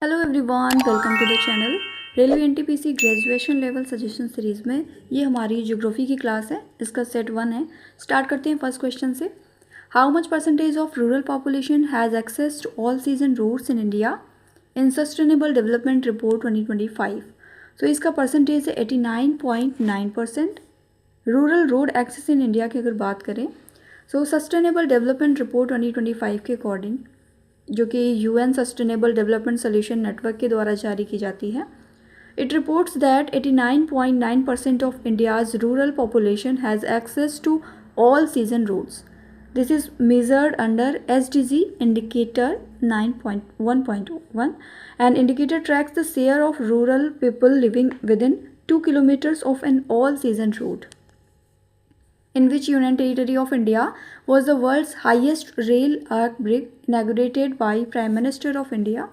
Hello everyone, welcome to the channel. Railway NTPC graduation level suggestion series में ये हमारी geography की class है। इसका सेट 1 है। स्टार्ट करते हैं फर्स्ट क्वेश्चन से। How much percentage of rural population has access to all season roads in India in sustainable development report 2025। तो इसका परसेंटेज है 89.9%। Rural road access in India की अगर बात करें सो सस्टेनेबल डेवलपमेंट रिपोर्ट 2025 के अकॉर्डिंग, जो कि UN sustainable development solution network के द्वारा जारी की जाती है, it reports that 89.9% of India's rural population has access to all season roads. This is measured under SDG indicator 9.1.1, and indicator tracks the share of rural people living within 2 kilometers of an all season road, in which Union Territory of India was the world's highest rail arch bridge inaugurated by Prime Minister of India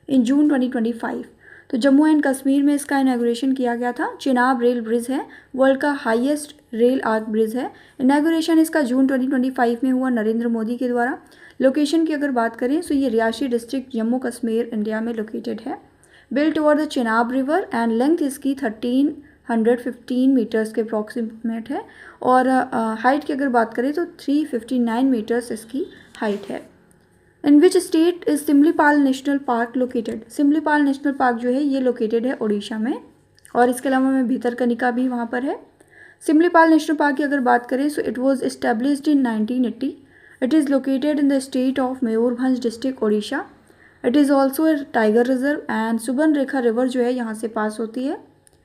in June 2025. तो Jammu and Kashmir में इसका inauguration किया गया था। Chenab rail bridge है, world का highest rail arch bridge है। Inauguration इसका जून 2025 में हुआ नरेंद्र मोदी के द्वारा। लोकेशन की अगर बात करें तो ये रियासी डिस्ट्रिक्ट जम्मू कश्मीर इंडिया में लोकेटेड है। Built over the Chenab river and length इसकी 1315 मीटर्स के अप्रॉक्सीमेट है, और हाइट की अगर बात करें तो 359 मीटर्स इसकी हाइट है। In which state is Similipal national park located. Similipal national park जो है ये लोकेटेड है उड़ीसा में, और इसके अलावा में भीतरकनिका भी वहाँ पर है। सिमलीपाल नेशनल पार्क की अगर बात करें so it was established in 1980। It is located in the state of Mayurbhanj district Orissa. It is also a tiger reserve and Subarnarekha river जो है यहाँ से पास होती है।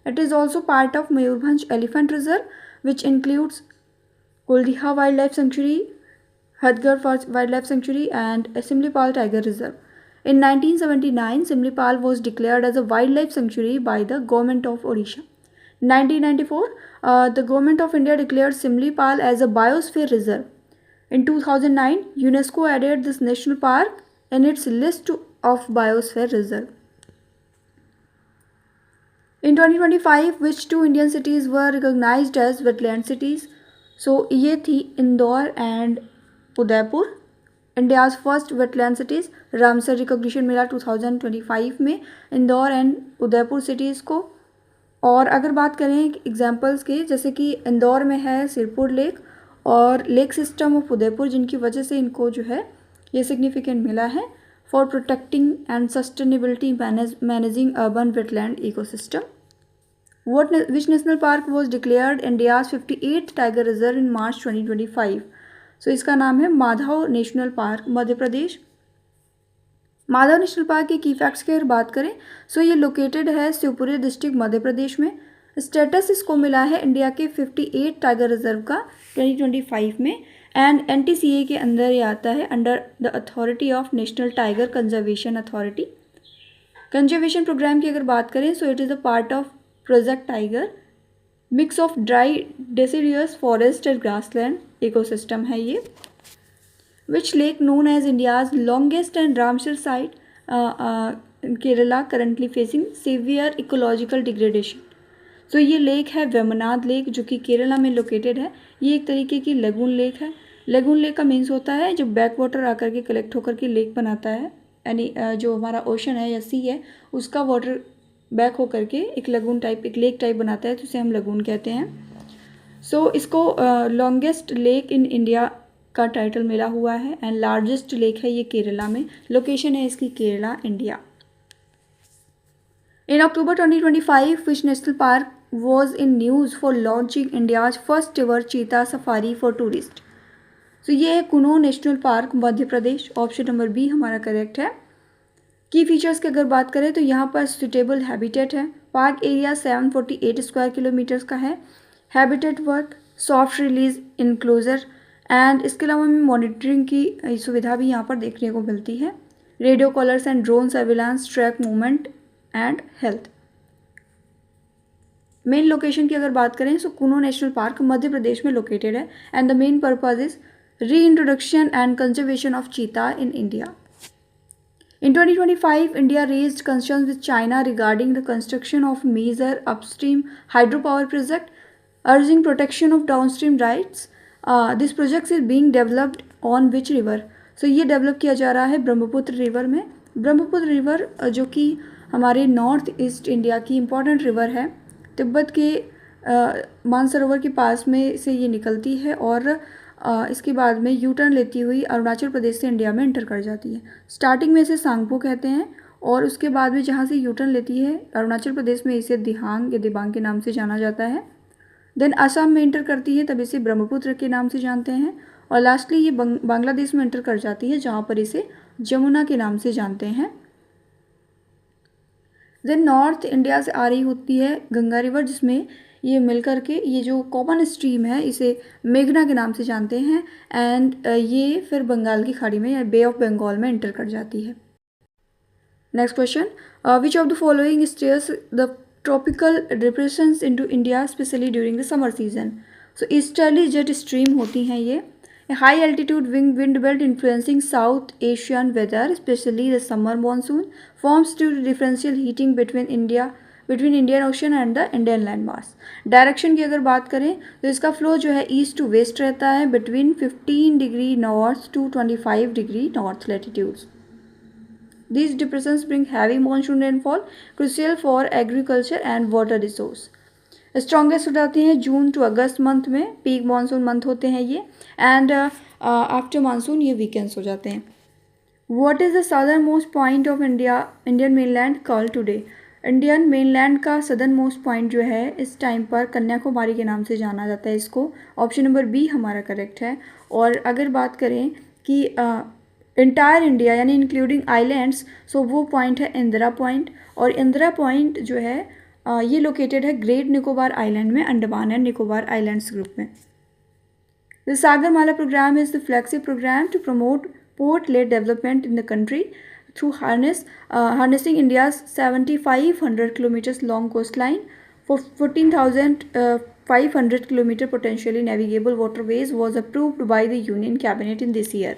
It is also part of Mayurbhanj elephant reserve which includes Kuldiha wild life sanctuary, Hadgar Wildlife Sanctuary and Simlipal Tiger Reserve. In 1979, Simlipal was declared as a wildlife sanctuary by the government of Odisha. In 1994, the government of India declared Simlipal as a biosphere reserve. In 2009, UNESCO added this national park in its list of biosphere reserve. In 2025, which two Indian cities were recognized as wetland cities? So ये थी Indore and Udaipur. India's first wetland cities Ramsar recognition मिला 2025 में Indore and Udaipur cities को। और अगर बात करें examples के, जैसे कि इंदौर में है सिरपुर लेक और लेक सिस्टम ऑफ उदयपुर, जिनकी वजह से इनको जो है ये सिग्निफिकेंट मिला है for protecting and sustainability managing urban wetland ecosystem. Which national park was declared India's 58th tiger reserve in March 2025। So इसका नाम है Madhav national park, Madhya Pradesh. Madhav national park के की फैक्ट्स की अगर बात करें सो ये लोकेटेड है शिवपुरी डिस्ट्रिक्ट मध्य प्रदेश में। स्टेटस इसको मिला है इंडिया के 58 टाइगर रिजर्व का 2025 में, एंड एनटीसीए के अंदर ये आता है under the authority of national tiger conservation authority. Conservation program की अगर बात करें so it is a part of project tiger, mix of dry deciduous forest and grassland ecosystem है ये। Which lake known as India's longest and Ramsar site Kerala currently facing severe ecological degradation. तो ये lake है Vembanad lake, जो कि केरला में located है। ये एक तरीके की लेगून लेक है। लेगून लेक का मीन्स होता है जो बैक वाटर आकर के कलेक्ट होकर के लेक बनाता है, यानी जो हमारा ओशन है या सी है उसका वाटर बैक होकर के एक लगून टाइप, एक लेक टाइप बनाता है, तो उसे हम लगून कहते हैं। सो इसको लॉन्गेस्ट लेक इन इंडिया का टाइटल मिला हुआ है, एंड लार्जेस्ट लेक है ये केरला में। लोकेशन है इसकी Kerala, India. In October 2025 which national park was in news for launching India's first ever चीता सफारी फॉर टूरिस्ट। तो ये है कुनो नेशनल पार्क, मध्य प्रदेश। ऑप्शन नंबर बी हमारा करेक्ट है। की फीचर्स की अगर बात करें तो यहाँ पर सुटेबल हैबिटेट है। पार्क एरिया 748 स्क्वायर किलोमीटर्स का है। Habitat work, soft release enclosure, and इसके अलावा हमें मॉनिटरिंग की सुविधा भी यहाँ पर देखने को मिलती है। Radio collars and drone surveillance track movement and health. Main location की अगर बात करें तो कुनो नेशनल पार्क मध्य प्रदेश में लोकेटेड है, and the main purpose is री इंट्रोडक्शन एंड कंजर्वेशन ऑफ चीता in India. In 2025, India raised concerns with China regarding the construction of major upstream hydropower project, urging protection of downstream rights. This project is being developed on which river? So ये develop किया जा रहा है Brahmaputra river में। Brahmaputra river जो कि हमारे north east India की इम्पॉर्टेंट रिवर है, तिब्बत के मानसरोवर के पास में से ये निकलती है और इसके बाद में यू टर्न लेती हुई अरुणाचल प्रदेश से इंडिया में एंटर कर जाती है। स्टार्टिंग में इसे सांगपो कहते हैं और उसके बाद में जहाँ से यू टर्न लेती है अरुणाचल प्रदेश में इसे दिहांग या दिबांग के नाम से जाना जाता है। देन असम में एंटर करती है, तब इसे ब्रह्मपुत्र के नाम से जानते हैं। और लास्टली ये बांग्लादेश में एंटर कर जाती है, जहाँ पर इसे जमुना के नाम से जानते हैं। देन नॉर्थ इंडिया से आ रही होती है गंगा रिवर, जिसमें ये मिलकर के ये जो कॉमन स्ट्रीम है इसे मेघना के नाम से जानते हैं। एंड ये फिर बंगाल की खाड़ी में या बे ऑफ बंगाल में एंटर कर जाती है। Next question, which of the following stairs the tropical depressions into India specially during the summer season. So easterly jet stream होती हैं ये। High altitude wind belt influencing South Asian weather, especially the summer monsoon, forms due to differential heating between Indian Ocean and the Indian landmass. Direction की अगर बात करें तो इसका flow जो है ईस्ट टू वेस्ट रहता है between 15 degree north to 25 degree north latitudes. These depressions bring heavy monsoon rainfall, crucial for agriculture and water resource. Strongest हो जाती हैं जून टू अगस्त मंथ में, पीक मानसून मंथ होते हैं ये. एंड आफ्टर मानसून ये वीकेंड्स हो जाते हैं. What is the southern most point of Indian mainland called today. Indian mainland का सदर्न मोस्ट पॉइंट जो है इस टाइम पर कन्याकुमारी के नाम से जाना जाता है इसको. ऑप्शन नंबर बी हमारा करेक्ट है. और अगर बात करें कि इंटायर इंडिया यानी इंक्लूडिंग आइलैंड्स, सो वो पॉइंट है इंदिरा पॉइंट. और इंदिरा पॉइंट जो है ये लोकेटेड है ग्रेट निकोबार आइलैंड में, Andaman and Nicobar islands group में. The Sagarmala programme is the flagship programme to promote port led development in the country through harnessing India's 7,500 kilometers long coastline for 14,500 kilometer potentially navigable waterways was approved by the Union Cabinet in this year.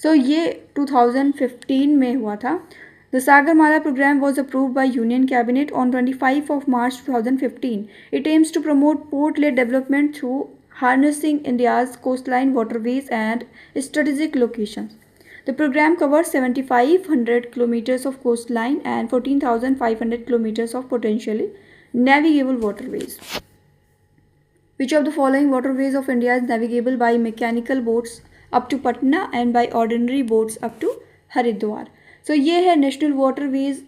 So ये 2015 में हुआ था. The Sagarmala program was approved by Union Cabinet on 25 of March 2015. It aims to promote port-led development through harnessing India's coastline waterways and strategic locations. The program covers 7,500 kilometers of coastline and 14,500 kilometers of potentially navigable waterways. Which of the following waterways of India is navigable by mechanical boats up to Patna and by ordinary boats up to Haridwar? So ये है national waterways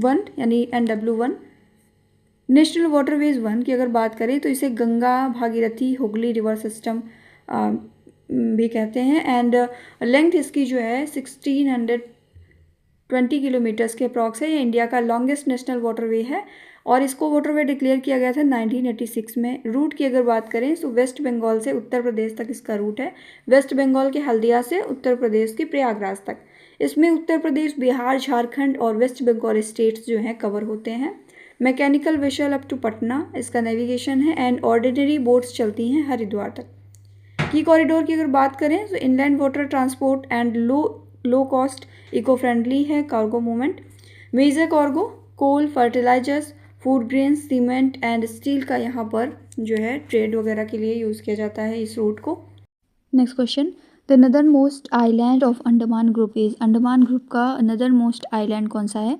1 यानी NW1. National waterways 1 की अगर बात करें तो इसे Ganga Bhagirathi Hooghly river system भी कहते हैं. एंड लेंथ इसकी जो है 1620 किलोमीटर्स के अप्रॉक्स है. ये इंडिया का लॉन्गेस्ट नेशनल वाटरवे है और इसको वाटरवे डिक्लेयर किया गया था 1986 में. रूट की अगर बात करें तो वेस्ट बंगाल से उत्तर प्रदेश तक इसका रूट है. वेस्ट बंगाल के हल्दिया से उत्तर प्रदेश के प्रयागराज तक. इसमें उत्तर प्रदेश, बिहार, झारखंड और वेस्ट बंगाल स्टेट्स जो हैं कवर होते हैं. Mechanical vessel up to Patna इसका नेविगेशन है. एंड ऑर्डिनरी बोट्स चलती हैं हरिद्वार तक. की कॉरिडोर की अगर बात करें तो inland water transport and low cost eco friendly है cargo movement. Major cargo coal, fertilisers, food grains, cement and steel का यहाँ पर जो है ट्रेड वगैरह के लिए यूज़ किया जाता है इस रूट को. Next question, the northern most island of Andaman group is. Andaman group का नदर्न मोस्ट आइलैंड कौन सा है.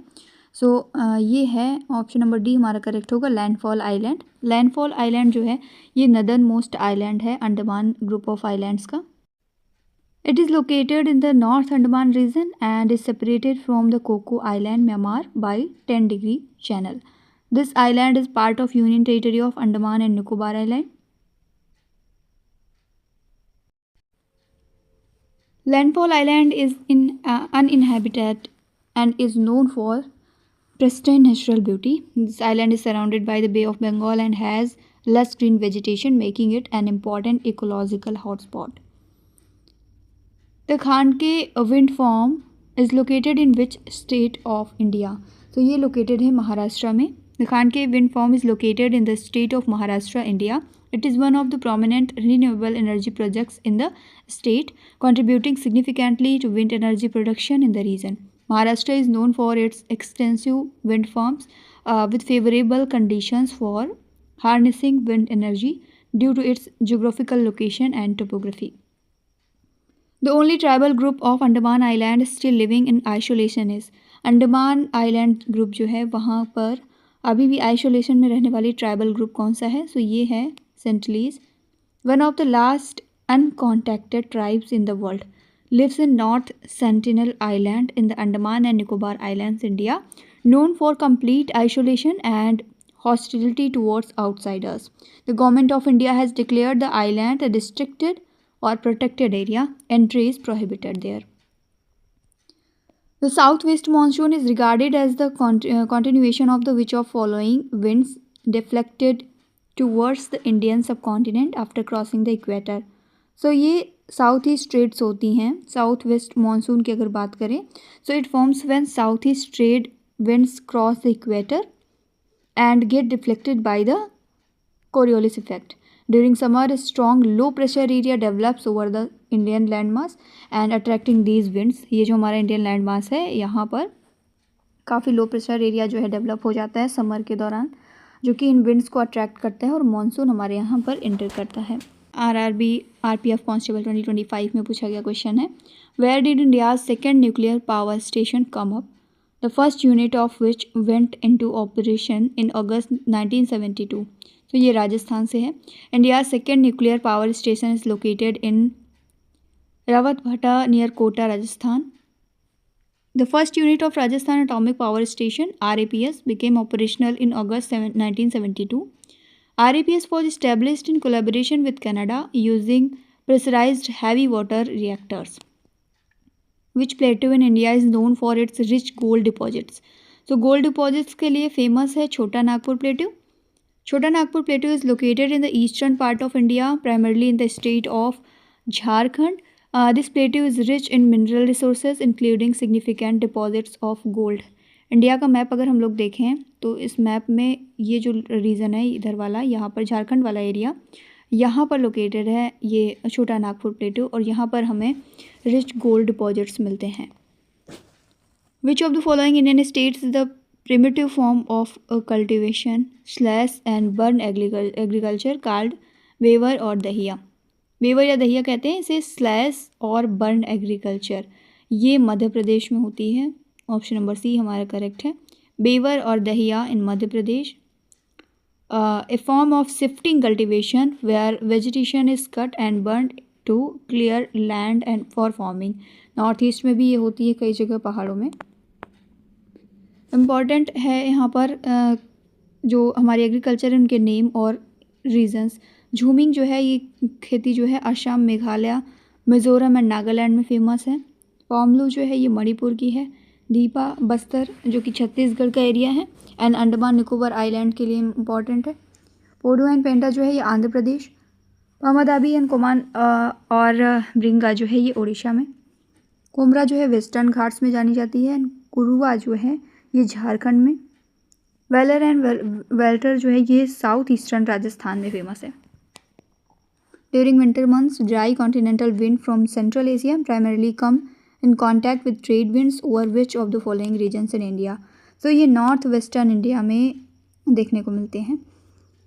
सो ये है ऑप्शन नंबर डी हमारा करेक्ट होगा, लैंडफॉल आइलैंड. लैंडफॉल आइलैंड जो है ये नदर्न मोस्ट आइलैंड है अंडमान ग्रुप ऑफ आइलैंड्स का. It is located in the north Andaman region and is separated from the coco island Myanmar by 10 degree channel. This island is part of union territory of Andaman and Nicobar island. Landfall Island is uninhabited and is known for pristine natural beauty. This island is surrounded by the Bay of Bengal and has lush green vegetation, making it an important ecological hotspot. The Khandke wind farm is located in which state of India? So ये located है महाराष्ट्र में. The Khandke wind farm is located in the state of Maharashtra, India. It is one of the prominent renewable energy projects in the state, contributing significantly to wind energy production in the region. Maharashtra is known for its extensive wind farms with favorable conditions for harnessing wind energy due to its geographical location and topography. The only tribal group of Andaman island still living in isolation is, Andaman island group जो है वहाँ पर अभी भी isolation में रहने वाली tribal group कौन सा है? सो ये है Sentinelese, one of the last uncontacted tribes in the world, lives in North Sentinel Island in the Andaman and Nicobar Islands, India, known for complete isolation and hostility towards outsiders. The government of India has declared the island a restricted or protected area. Entry is prohibited there. The southwest monsoon is regarded as the continuation of the which of following winds deflected towards the Indian subcontinent after crossing the equator. So ये south east trades होती हैं south west monsoon की अगर बात करें. So it forms when south east trade winds cross the equator and get deflected by the Coriolis effect. During summer strong low pressure area develops over the Indian land mass and attracting these winds. ये जो हमारा Indian land मास है यहाँ पर काफ़ी लो pressure area जो है develop हो जाता है समर के दौरान, जो कि इन विंड्स को अट्रैक्ट करता है और मानसून हमारे यहाँ पर इंटर करता है. आरपीएफ कांस्टेबल 2025 में पूछा गया क्वेश्चन है, where did India's second nuclear power station come up, the first unit of which went into operation in August 1972. तो ये राजस्थान से है. India's second nuclear power station is located in Rawatbhata near Kota, Rajasthan. The first unit of Rajasthan Atomic Power Station (RAPS) became operational in August 1972. RAPS was established in collaboration with Canada using pressurized heavy water reactors. Which plateau in India is known for its rich gold deposits? So gold deposits के लिए famous है छोटा Nagpur plateau. छोटा Nagpur plateau is located in the eastern part of India, primarily in the state of Jharkhand. This plateau is rich in mineral resources including significant deposits of gold. India का map अगर हम लोग देखें तो इस मैप में ये जो रीजन है इधर वाला, यहाँ पर झारखंड वाला एरिया, यहाँ पर लोकेटेड है ये छोटा नागपुर प्लेटू और यहाँ पर हमें रिच गोल्ड डिपॉजिट्स मिलते हैं. Which of the following Indian states the primitive form of cultivation slash and burn agriculture called वेवर और दहिया. वेवर या दहिया कहते हैं इसे. स्लैश और बर्न एग्रीकल्चर ये मध्य प्रदेश में होती है. ऑप्शन नंबर सी हमारा करेक्ट है. बेवर और Dahiya in Madhya Pradesh. A form of shifting cultivation where vegetation is cut and burned to clear land and for farming. North east में भी ये होती है कई जगह पहाड़ों में. इम्पॉर्टेंट है यहाँ पर जो हमारी एग्रीकल्चर है उनके नेम और रीजन्स. झूमिंग जो है ये खेती जो है असम, मेघालय, मिज़ोरम एंड नागालैंड में फेमस है. पॉमलू जो है ये मणिपुर की है. दीपा बस्तर जो कि छत्तीसगढ़ का एरिया है एंड अंडमान निकोबार आइलैंड के लिए इम्पॉर्टेंट है. पोडू एंड पेंटा जो है ये आंध्र प्रदेश. पमादाबी एंड कोमान और ब्रिंगा जो है ये उड़ीसा में. कोमरा जो है वेस्टर्न घाट्स में जानी जाती है. कुरुआ जो है ये झारखंड में. वेलर एंड वेल्टर जो है ये साउथ ईस्टर्न राजस्थान में फेमस है. During winter months, dry continental wind from Central Asia primarily come in contact with trade winds over which of the following regions in India? So ये north western India में देखने को मिलते हैं.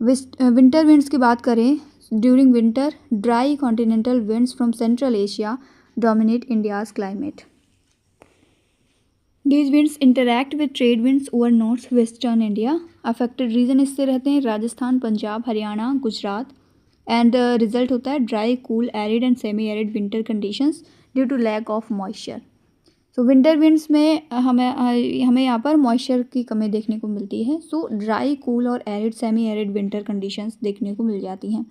Winter winds की बात करें, during winter dry continental winds from central Asia dominate India's climate. These winds interact with trade winds over north western India. Affected region इससे रहते हैं राजस्थान, पंजाब, हरियाणा, गुजरात. एंड रिजल्ट होता है dry, cool, arid and semi arid winter conditions due to lack of moisture. So winter winds में हमें यहाँ पर moisture की कमी देखने को मिलती है. सो ड्राई, कूल और arid, semi arid winter conditions देखने को मिल जाती हैं.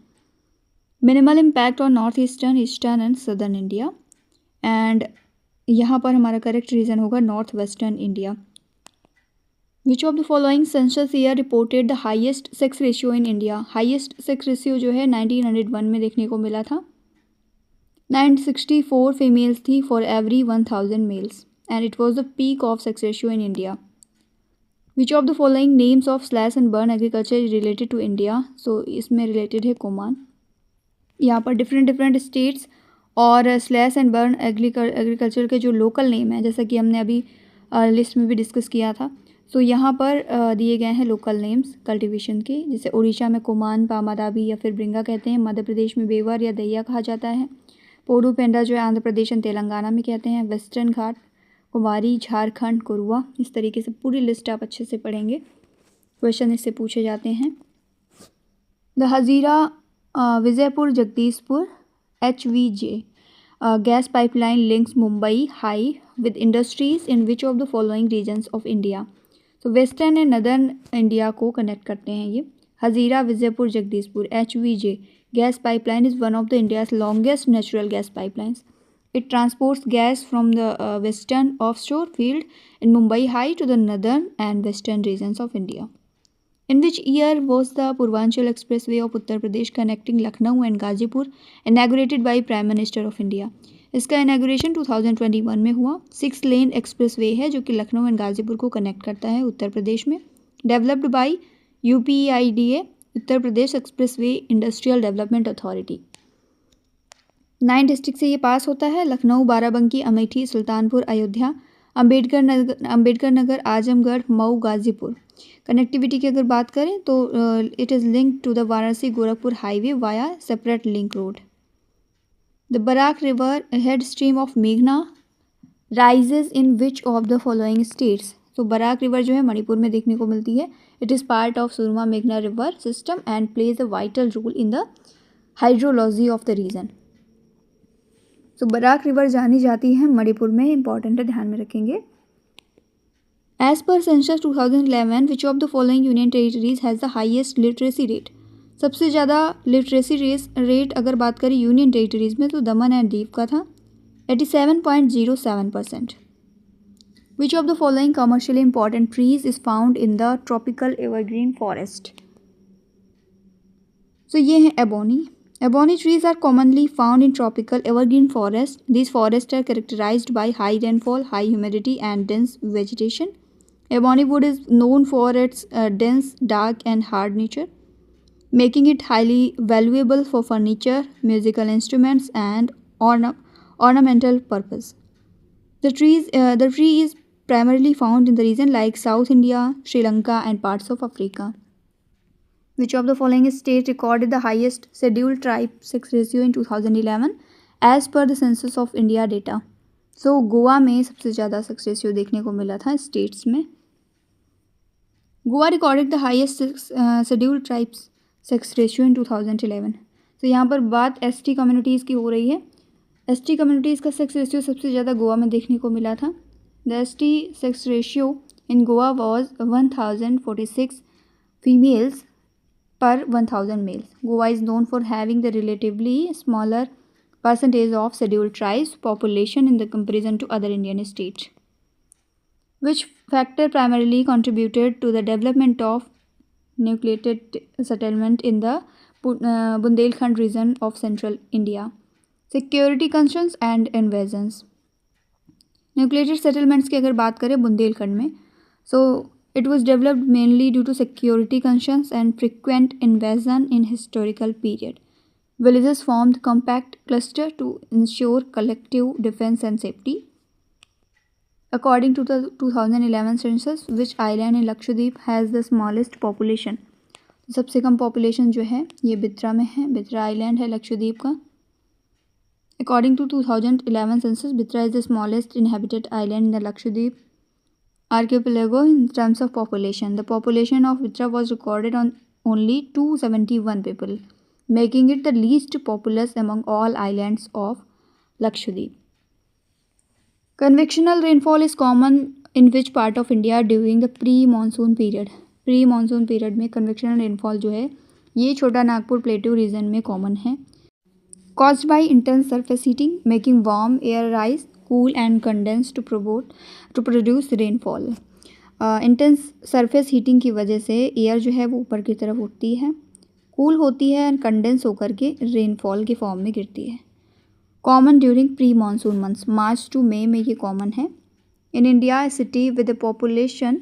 Minimal impact on north eastern, eastern and southern India. And यहाँ पर हमारा करेक्ट रीजन होगा north western India. Which of the following census year reported the highest sex ratio in India? Highest sex ratio जो है 1901 में देखने को मिला था. 964 फीमेल्स थी for every 1000 males and it was the peak of sex ratio in India. Which of the following names of slash and burn agriculture is related to India? So इसमें related है कोमान. यहाँ पर डिफरेंट स्टेट्स और slash and burn agriculture के जो local name हैं, जैसा कि हमने अभी लिस्ट में भी डिस्कस किया था. सो यहाँ पर दिए गए हैं लोकल नेम्स कल्टीवेशन के, जैसे उड़ीसा में कोमान, पामादाबी या फिर ब्रिंगा कहते हैं. मध्य प्रदेश में बेवर या दहिया कहा जाता है. पोडुपेंडा जो है आंध्र प्रदेश एंड तेलंगाना में कहते हैं। वेस्टर्न घाट कुमारी झारखंड कोरुआ। इस तरीके से पूरी लिस्ट आप अच्छे से पढ़ेंगे, क्वेश्चन इससे पूछे जाते हैं। The Hazira Vijaypur Jagdishpur HVJ gas pipeline links Mumbai high with industries in which of the following regions of India. तो वेस्टर्न एंड नदर्न इंडिया को कनेक्ट करते हैं ये। Hazira Vijaypur Jagdishpur HVJ gas pipeline is one of the India's longest natural gas pipelines. It transports gas from the western offshore field in Mumbai High to the northern and western regions of India. In which year was the Purvanchal Expressway of Uttar Pradesh connecting Lucknow and Gazipur inaugurated by Prime Minister of India? इसका inauguration 2021 में हुआ। 6 लेन expressway है जो कि Lucknow and Ghazipur को connect करता है उत्तर प्रदेश में। Developed by UPEIDA Uttar Pradesh expressway industrial development authority. 9 district से ये पास होता है। लखनऊ, बाराबंकी, अमेठी, सुल्तानपुर, अयोध्या, अंबेडकर नगर, आजमगढ़, मऊ, गाजीपुर। कनेक्टिविटी की अगर बात करें तो it is linked to the Varanasi Gorakhpur highway via separate link road. The Barak river head stream of मेघना rises in which of the following states. तो बराक रिवर जो है मणिपुर में देखने को मिलती है। It is part of Surma मेघना river system and plays a vital role in the hydrology of the region. तो बराक रिवर जानी जाती है मणिपुर में, इंपॉर्टेंट है, ध्यान में रखेंगे। As per census 2011 which of the following union territories has the highest literacy rate. सबसे ज़्यादा लिटरेसी रेट अगर बात करें यूनियन टेरिटरीज में तो दमन एंड दीव का था 87.07%। Which of the following commercially important trees is found in the tropical evergreen forest? So ये है ebony. Ebony trees are commonly found in tropical evergreen forest. These forests are characterized by high rainfall, high humidity, and dense vegetation. Ebony wood is known for its dense, dark, and hard nature, making it highly valuable for furniture, musical instruments, and ornamental purpose. The tree is primarily found in the region like South India, Sri Lanka, and parts of Africa. Which of the following state recorded the highest scheduled tribe sex ratio in 2011 as per the census of India data? So Goa में सबसे ज़्यादा sex ratio देखने को मिला था states में। Goa recorded the highest scheduled tribes sex ratio इन 2011। तो यहाँ पर बात ST कम्युनिटीज़ की हो रही है। ST कम्युनिटीज़ का सेक्स रेशियो सबसे ज़्यादा गोवा में देखने को मिला था। The ST sex ratio in Goa was 1046 females per 1000 males. Goa is known for having the relatively smaller percentage of scheduled tribes population in the comparison to other Indian states. Which factor primarily contributed to the development of nucleated settlement in the Bundelkhand region of central India? Security concerns and invasions. Nucleated settlements की अगर बात करें बुंदेलखंड में, so it was developed mainly due to security concerns and frequent invasion in historical period. Villages formed compact cluster to ensure collective defence and safety. According to the 2011 census which island in Lakshadweep has the smallest population. सबसे कम population जो है ये बित्रा में है, Bitra island है लक्षद्वीप का। According to 2011 census, Bitra is the smallest inhabited island in the Lakshadweep archipelago in terms of population. The population of Bitra was recorded on only 271 people, making it the least populous among all islands of Lakshadweep. Convectional rainfall is common in which part of India during the pre-monsoon period? Pre-monsoon period में convectional rainfall जो है ये छोटा Nagpur प्लेटू reason में common है। Caused by intense surface heating, making warm air rise, cool and condense to produce rainfall. Intense surface heating की वजह से एयर जो है वो ऊपर की तरफ उठती है, कूल होती है एंड कंडेंस होकर के रेनफॉल के फॉर्म में गिरती है। Common during pre monsoon months, March to मई में ये कॉमन है। In India city with a population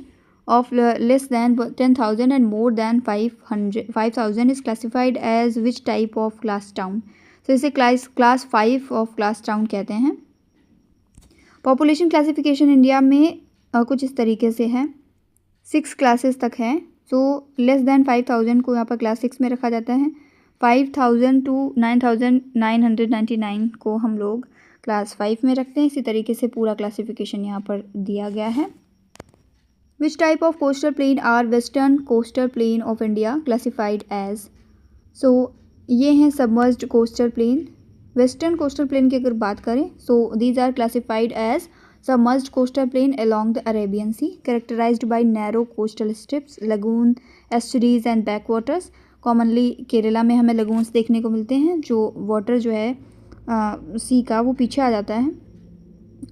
of less than 10,000 and more than 5,000 is classified as which type of class town? तो इसे क्लास 5 ऑफ क्लास टाउन कहते हैं। Population classification India में कुछ इस तरीके से है, 6 क्लासेस तक है। सो लेस दैन 5,000 को यहाँ पर क्लास 6 में रखा जाता है, 5000 टू 9999 को हम लोग क्लास 5 में रखते हैं। इसी तरीके से पूरा क्लासिफिकेशन यहाँ पर दिया गया है। Which type of coastal plain are western coastal plain of India classified as. So ये हैं submerged coastal plain. Western coastal plain की अगर बात करें so these are classified as submerged coastal plain along the Arabian Sea characterized by narrow coastal strips, lagoon, estuaries and backwaters. Commonly Kerala में हमें lagoons देखने को मिलते हैं जो वाटर जो है सी का वो पीछे आ जाता है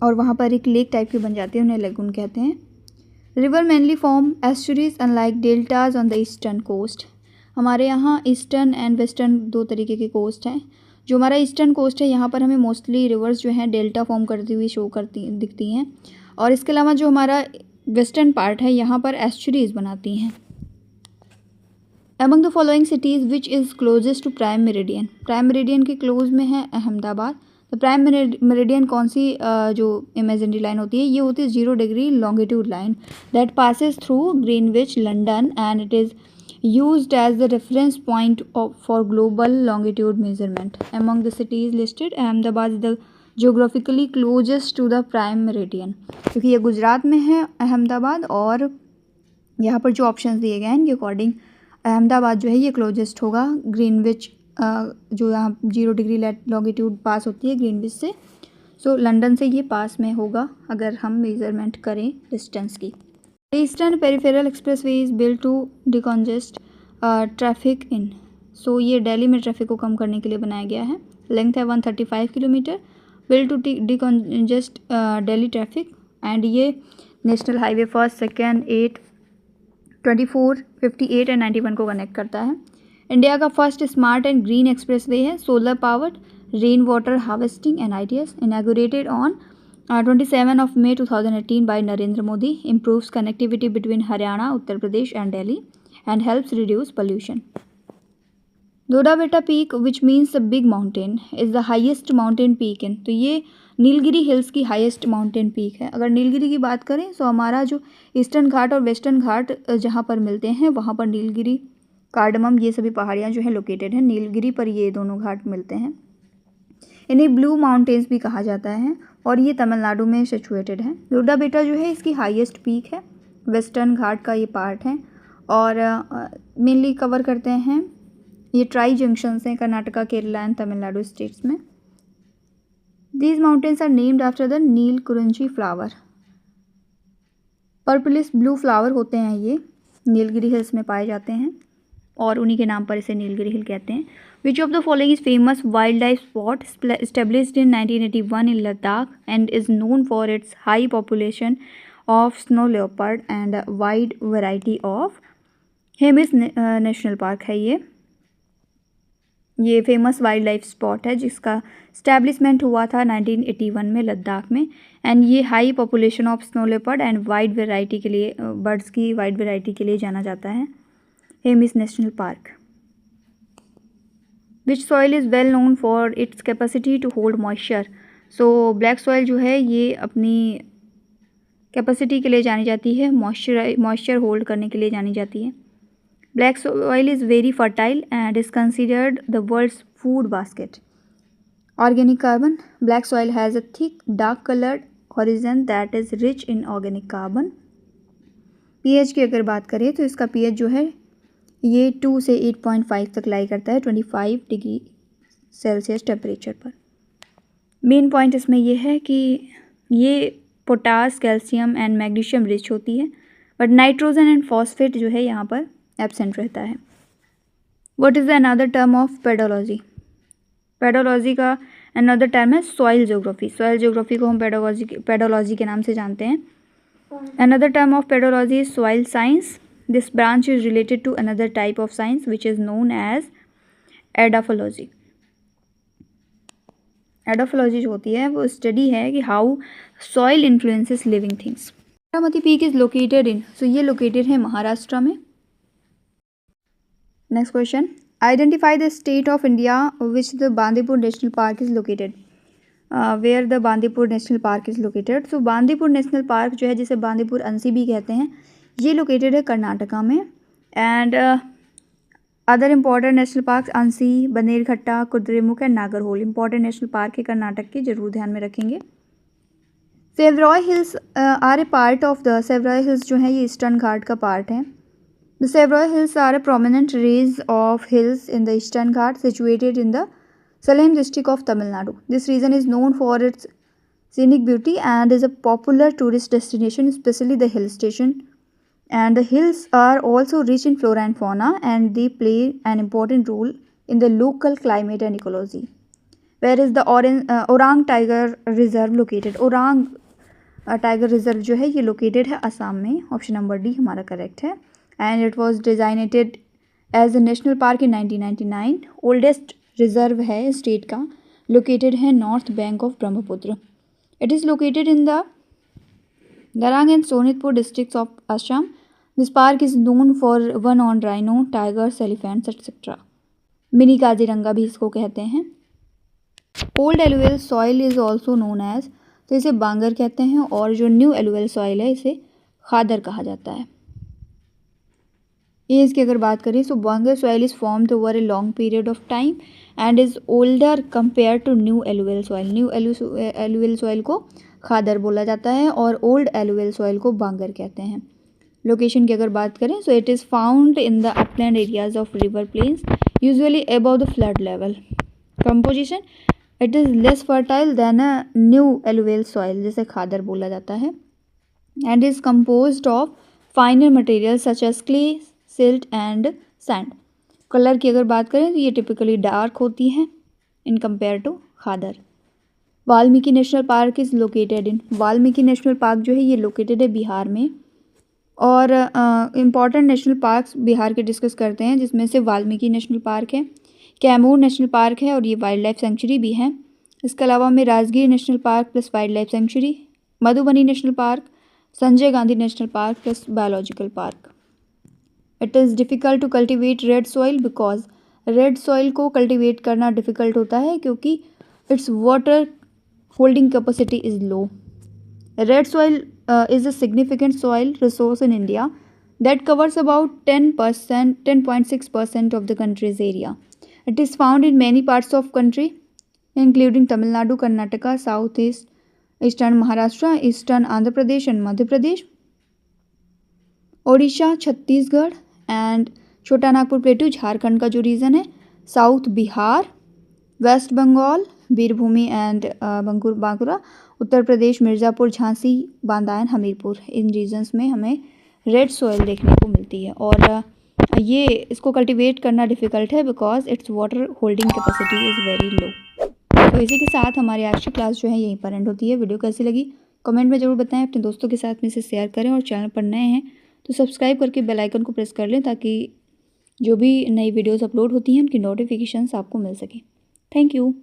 और वहाँ पर एक लेक टाइप की बन जाती है, उन्हें लगून कहते हैं। River mainly form estuaries unlike deltas on the eastern coast. हमारे यहाँ ईस्टर्न एंड वेस्टर्न दो तरीके के कोस्ट हैं। जो हमारा ईस्टर्न कोस्ट है यहाँ पर हमें मोस्टली रिवर्स जो हैं डेल्टा फॉर्म करती हुई दिखती हैं और इसके अलावा जो हमारा वेस्टर्न पार्ट है यहाँ पर एस्चुरीज बनाती हैं। Among the following cities which is closest to prime meridian. Prime meridian के क्लोज में है अहमदाबाद। तो प्राइम मेरिडियन कौन सी जो इमेजिनरी लाइन होती है, ये होती है 0 degree longitude line that passes through Greenwich London and it is used as the reference point for global longitude measurement. Among the cities listed, Ahmedabad is the geographically closest to the prime meridian, क्योंकि ये गुजरात में है अहमदाबाद और यहाँ पर जो options दिए गए हैं इनके अकॉर्डिंग अहमदाबाद जो है ये क्लोजेस्ट होगा ग्रीनविच जो यहाँ 0 डिग्री लॉन्गिट्यूड पास होती है ग्रीनविच से। सो लंदन से ये पास में होगा अगर हम मेजरमेंट करें डिस्टेंस की। Eastern peripheral expressway is built to decongest traffic in. So ये दिल्ली में ट्रैफिक को कम करने के लिए बनाया गया है। लेंथ है 135 kilometre. Built to decongest Delhi traffic and ये नेशनल हाईवे 1, 2, 8, 24, 58 एंड 91 को कनेक्ट करता है। इंडिया का first smart and green expressway है solar powered rain water harvesting and ideas inaugurated on 27 of May 2018 by Narendra Modi, improves connectivity between Haryana, Uttar Pradesh and Delhi and helps reduce pollution. Doda Beta Peak, which means the big mountain, is the highest mountain peak in। तो ये Nilgiri hills की highest mountain peak है। अगर नीलगिरी की बात करें तो हमारा जो ईस्टर्न घाट और वेस्टर्न घाट जहाँ पर मिलते हैं वहाँ पर नीलगिरी, कार्डमम ये सभी पहाड़ियाँ जो है लोकेटेड हैं। नीलगिरी पर ये दोनों घाट मिलते हैं। इन्हें ब्लू माउंटेन्स भी कहा जाता है और ये तमिलनाडु में सिचुएटेड है। डोडा बेटा जो है इसकी हाईएस्ट पीक है, वेस्टर्न घाट का ये पार्ट है और मेनली कवर करते हैं ये ट्राई जंक्शंस हैं कर्नाटका, केरला एंड तमिलनाडु स्टेट्स में। These mountains are named after the Neelakurinji flower. Purplish blue flower होते हैं ये नीलगिरी हिल्स में पाए जाते हैं और उन्हीं के नाम पर इसे नीलगिरी हिल कहते हैं। Which of the following is famous wildlife spot established in 1981 in Ladakh and is known for its high population of snow leopard and a wide variety of Hemis national park है ये फेमस वाइल्ड लाइफ स्पॉट है जिसका establishment हुआ था 1981 में लद्दाख में and ये high population of snow leopard and wide variety के लिए बर्ड्स की वाइड वेराइटी के लिए जाना जाता है Hemis national park. Which soil is well known for its capacity to hold moisture. So black soil जो है ये अपनी कैपेसिटी के लिए जानी जाती है, मॉइस्चर होल्ड करने के लिए जानी जाती है। Black soil is very fertile and is considered the world's food basket. Organic carbon, black soil has a thick dark coloured horizon that is rich in organic carbon. PH की अगर बात करें तो इसका पीएच जो है ये 2 से 8.5 तक लाई करता है 25 डिग्री सेल्सियस टेम्परेचर पर। मेन पॉइंट इसमें यह है कि ये potash, calcium and magnesium rich होती है बट नाइट्रोजन एंड फॉस्फेट जो है यहाँ पर एब्सेंट रहता है। What is the another term of pedology. Pedology का अनदर टर्म है सॉइल ज्योग्राफी। सॉइल ज्योग्राफी को हम पेडोलॉजी के नाम से जानते हैं। Another term of pedology is soil science. This branch is related to another type of science which is known as edaphology. Edaphology जो होती है वो स्टडी है कि how soil influences living things. Baramati peak is located in, so ये located है महाराष्ट्र में। Next question, identify the state of India which the Bandipur national park is located. Where the Bandipur national park is located. So Bandipur national park जो है जिसे बांदीपुर अंसी भी कहते हैं ये लोकेटेड है कर्नाटका में and other important national park Anshi, Bannerghatta, Kudremukh and Nagarhole important national park है कर्नाटक के, जरूर ध्यान में रखेंगे। Shevaroy hills are a part of the, Shevaroy hills जो है ये ईस्टर्न घाट का पार्ट है। The Shevaroy hills are a prominent range of hills in the eastern Ghat situated in the Salem district of Tamil Nadu. This region is known for its scenic beauty and is a popular tourist destination, especially the hill station. And the hills are also rich in flora and fauna, and they play an important role in the local climate and ecology. Where is the Orang Tiger Reserve located? Orang Tiger Reserve जो है ये located है असम में। Option number D हमारा correct है। And it was designated as a national park in 1999. Oldest reserve है state का, located है north bank of Brahmaputra. It is located in the Darang and Sonitpur districts of Assam. This park is known for one-horned rhino, tigers, elephants, etc. Mini Kaziranga भी इसको कहते हैं। Old alluvial soil is also known as, तो इसे बांगर कहते हैं, और जो न्यू एलुवियल सॉइल है इसे खादर कहा जाता है। ये इसकी अगर बात करें तो Bangar soil is formed over a long period of time and is older compare to new alluvial soil. New alluvial soil को खादर बोला जाता है और ओल्ड एलुवियल सॉइल को बांगर कहते हैं। लोकेशन की अगर बात करें so it is found in the upland areas of river plains usually above the flood level. Composition, it is less fertile than a new alluvial soil, जिसे खादर बोला जाता है, and is composed of finer material such as clay, silt and sand. Colour की अगर बात करें तो ये टिपिकली डार्क होती है in compare to khadar. Valmiki national park is located in, Valmiki national park जो है ये लोकेटेड है बिहार में। और इम्पॉर्टेंट नेशनल पार्क्स बिहार के डिस्कस करते हैं, जिसमें से वाल्मीकि नेशनल पार्क है, कैमूर नेशनल पार्क है और ये वाइल्ड लाइफ सेंचुरी भी है। इसके अलावा में Rajgir national park plus wildlife sanctuary, Madhubani national park, Sanjay Gandhi national park plus biological park. It is difficult to cultivate red soil because, red soil को कल्टिवेट करना डिफ़िकल्ट होता है क्योंकि its water holding capacity is low. Red soil is a significant soil resource in India that covers about 10.6% of the country's area. It is found in many parts of country including Tamil Nadu, Karnataka, south east, eastern Maharashtra, eastern Andhra Pradesh and Madhya Pradesh, Odisha, Chhattisgarh and Chota Nagpur plateau Jharkhand का जो region है, south Bihar, west Bengal, Birbhum and Bankura, Uttar Pradesh, Mirzapur, Jhansi, Banda and Hamirpur, इन regions में हमें red soil देखने को मिलती है। और ये इसको कल्टीवेट करना डिफ़िकल्ट है because it's water holding capacity is very low. तो इसी के साथ हमारी आज की क्लास जो है यहीं पर एंड होती है। वीडियो कैसी लगी कमेंट में ज़रूर बताएं, अपने दोस्तों के साथ में इसे शेयर करें, और चैनल पर नए हैं तो सब्सक्राइब करके बेल आइकन को प्रेस कर लें ताकि जो भी नई वीडियोस अपलोड होती हैं उनकी नोटिफिकेशंस आपको मिल सके। Thank you.